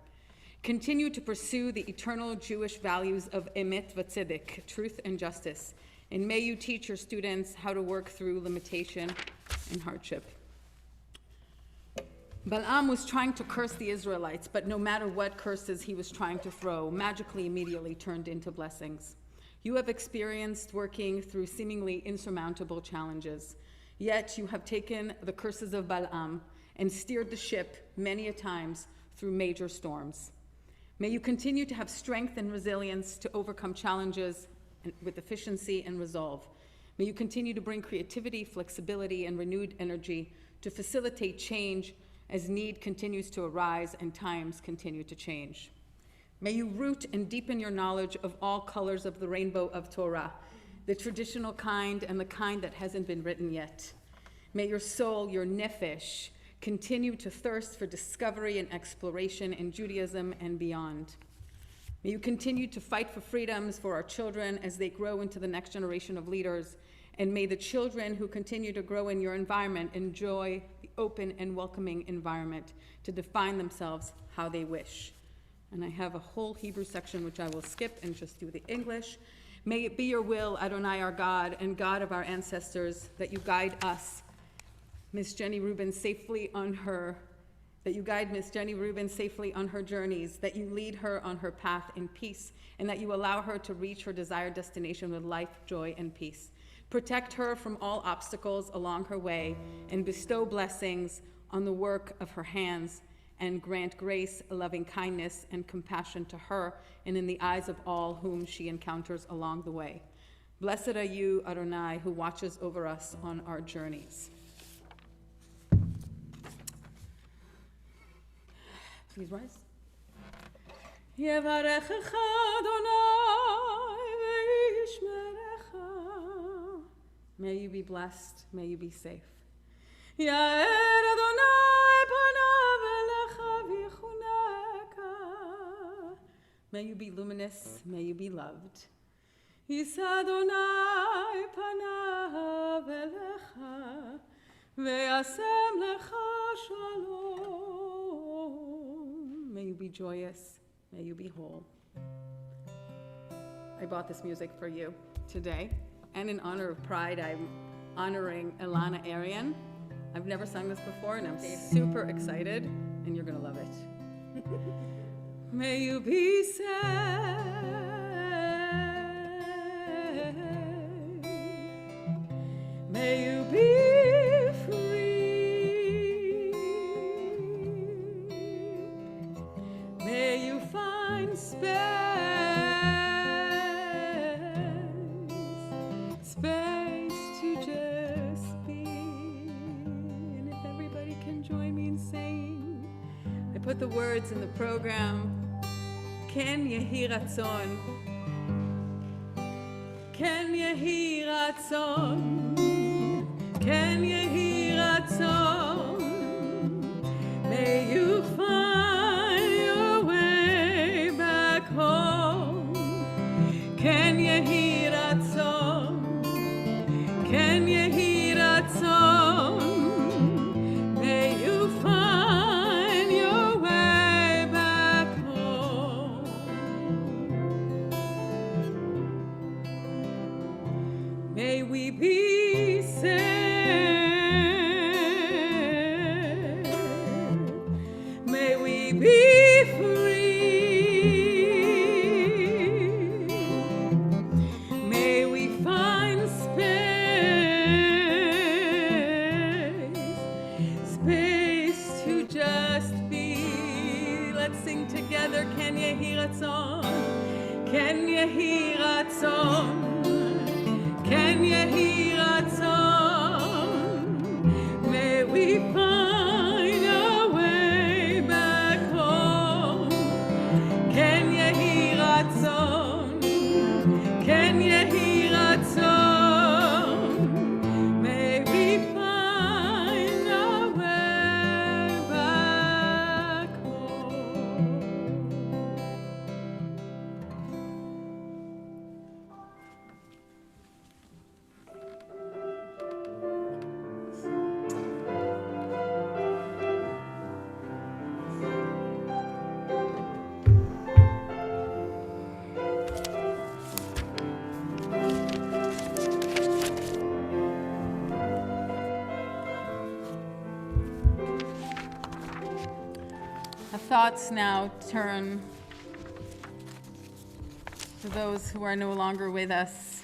Continue to pursue the eternal Jewish values of emet v'tzedek, truth and justice. And may you teach your students how to work through limitation and hardship. Balaam was trying to curse the Israelites, but no matter what curses he was trying to throw, magically immediately turned into blessings. You have experienced working through seemingly insurmountable challenges, yet you have taken the curses of Balaam and steered the ship many a times through major storms. May you continue to have strength and resilience to overcome challenges with efficiency and resolve. May you continue to bring creativity, flexibility, and renewed energy to facilitate change as need continues to arise and times continue to change. May you root and deepen your knowledge of all colors of the rainbow of Torah, the traditional kind and the kind that hasn't been written yet. May your soul, your nefesh, continue to thirst for discovery and exploration in Judaism and beyond. May you continue to fight for freedoms for our children as they grow into the next generation of leaders, and may the children who continue to grow in your environment enjoy the open and welcoming environment to define themselves how they wish. And I have a whole Hebrew section which I will skip and just do the English. May it be your will, Adonai our God and God of our ancestors, that you guide us, Miss Jenny Rubin, safely on her, that you guide Miss Jenny Rubin safely on her journeys, that you lead her on her path in peace, and that you allow her to reach her desired destination with life, joy, and peace. Protect her from all obstacles along her way, and bestow blessings on the work of her hands, and grant grace, loving kindness, and compassion to her and in the eyes of all whom she encounters along the way. Blessed are you, Adonai, who watches over us on our journeys. Please rise. Yevarechecha Adonai ve'yishmerecha. May you be blessed, may you be safe. Ya'er Adonai panav elecha v'yichuneka. May you be luminous, may you be loved. Yisa Adonai panav elecha Ve'asem lecha shalom. May you be joyous. May you be whole. I bought this music for you today. And in honor of Pride, I'm honoring Elana Arian. I've never sung this before, and I'm super excited, and you're going to love it. May you be saved. May you be free. May you find space to just be. And if everybody can join me in saying, I put the words in the program. Ken yehi ratzon. Ken yehi ratzon. Ken yehi ratzon. May you find your way back home. Ken yehi ratzon. Ken yehi ratzon. May you find your way back home. May we be saved. May we be free. May we find space to just be. Let's sing together. Ken yehi ratzon. Ken yehi ratzon. Ken yehi ratzon. May we find our way back home. Ken yehi ratzon. Ken yehi ratzon. May we find our way back home. Our thoughts now turn to those who are no longer with us.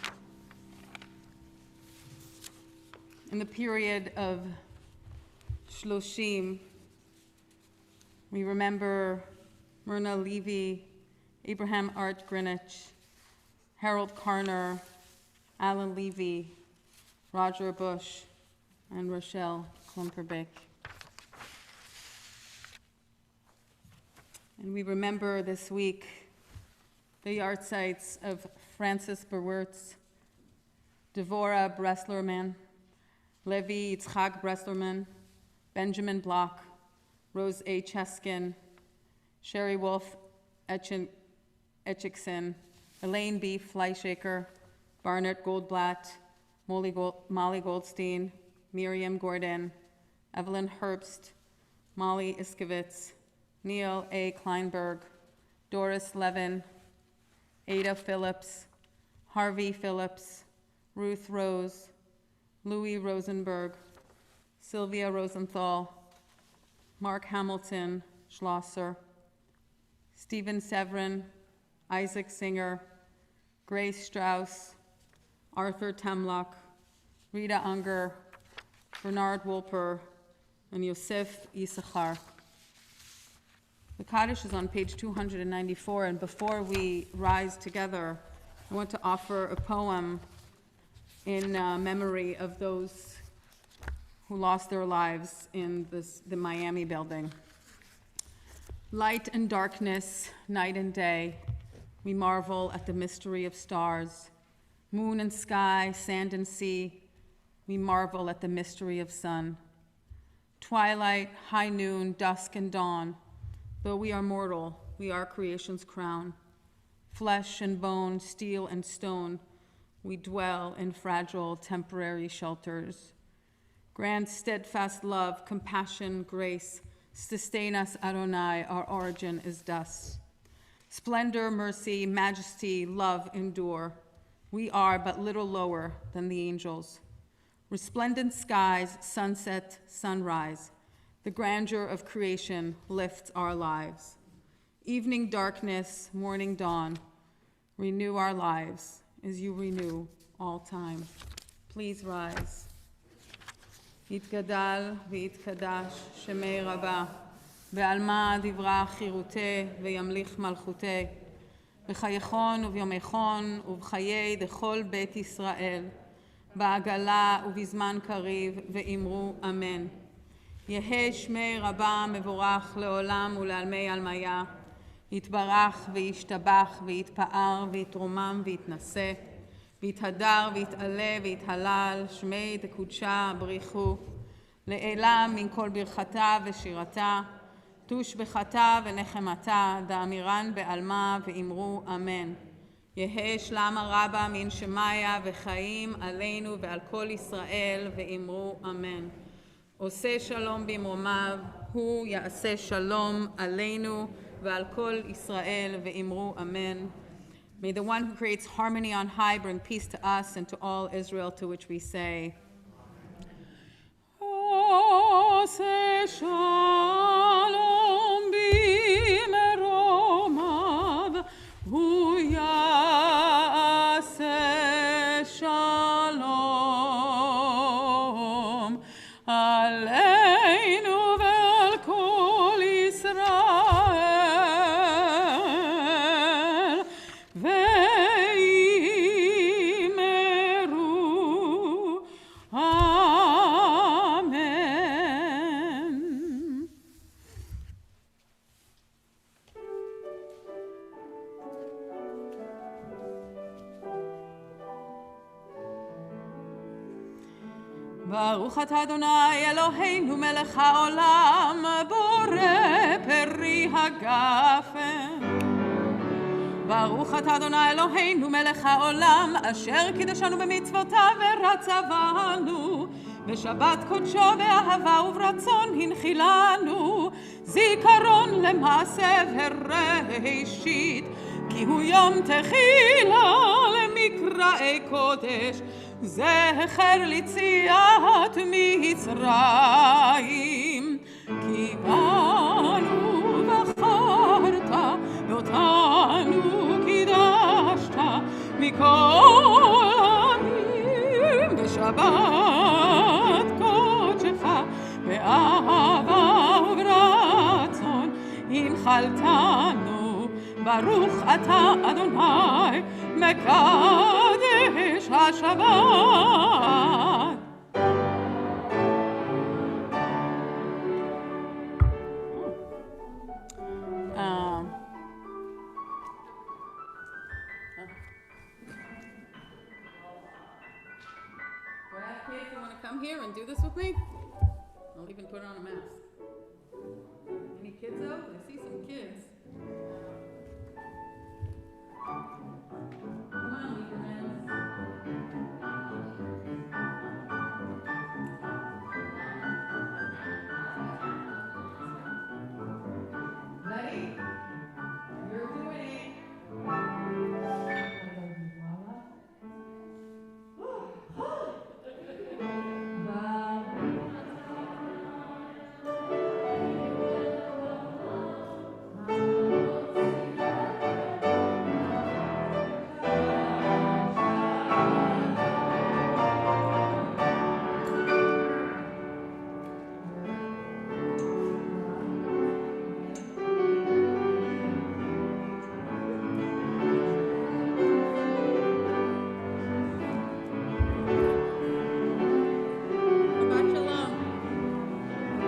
In the period of Shloshim, we remember Myrna Levy, Abraham Art Greenwich, Harold Carner, Alan Levy, Roger Bush, and Rochelle Klumperbeck. And we remember this week the yard sites of Francis Berwertz, Devorah Bresslerman, Levi Yitzchak Bresslerman, Benjamin Block, Rose A. Cheskin, Sherry Wolf Etchickson, Elaine B. Fleischaker, Barnett Goldblatt, Molly Goldstein, Miriam Gordon, Evelyn Herbst, Molly Iskowitz, Neil A. Kleinberg, Doris Levin, Ada Phillips, Harvey Phillips, Ruth Rose, Louis Rosenberg, Sylvia Rosenthal, Mark Hamilton Schlosser, Stephen Severin, Isaac Singer, Grace Strauss, Arthur Temlock, Rita Unger, Bernard Wolper, and Yosef Issachar. The Kaddish is on page 294, and before we rise together, I want to offer a poem in memory of those who lost their lives in the Miami building. Light and darkness, night and day, we marvel at the mystery of stars. Moon and sky, sand and sea, we marvel at the mystery of sun. Twilight, high noon, dusk and dawn, though we are mortal, we are creation's crown. Flesh and bone, steel and stone, we dwell in fragile temporary shelters. Grant steadfast love, compassion, grace. Sustain us, Adonai, our origin is dust. Splendor, mercy, majesty, love endure. We are but little lower than the angels. Resplendent skies, sunset, sunrise. The grandeur of creation lifts our lives. Evening darkness, morning dawn. Renew our lives as you renew all time. Please rise. יתגדל ויתקדש שמי רבה, בעלמא דברה חירותי וימליך מלכותי, בחייכון וביומייכון ובחיי דכל בית ישראל, בעגלה ובזמן קריב, ואמרו אמן. יהא שמי רבה מבורך לעולם ולעלמי עלמיה, יתברך וישתבח ויתפאר ויתרומם ויתנשא, ויתהדר ויתעלה ויתהלל, שמי דקודשה בריחו, לעילה מן כל ברכתה ושירתה, תושבחתה ונחמתה, דאמירן בעלמה ואמרו אמן. יהא שלמה רבה מן שמיה וחיים עלינו ועל כל ישראל, ואמרו אמן. עושה שלום במרומיו, הוא יעשה שלום עלינו ועל כל ישראל, ואמרו אמן. May the one who creates harmony on high bring peace to us and to all Israel, to which we say, Ose shalom b'meromav, hu ya'aseh shalom aleinu ve'al kol Yisrael, ve'imeru amen. ברוך אתה אדוני אלוהינו מלך העולם, בורא פרי הגפן. ברוך אתה אדוני אלוהינו מלך העולם, אשר קידשנו במצוותיו ורצבנו, בשבת קודשו באהבה וברצון הנחילנו, זיכרון למעשה וראשית, כי הוא יום תחילה למקראי קודש, זכר ליציאת מצרים. כי בנו בחרת ואותנו קידשת מכל העמים, בשבת קודשך באהבה וברצון הנחלתנו. ברוך אתה אדוני מקדש השבת. Kids, you want to come here and do this with me? I'll even put on a mask. Any kids out? I see some kids.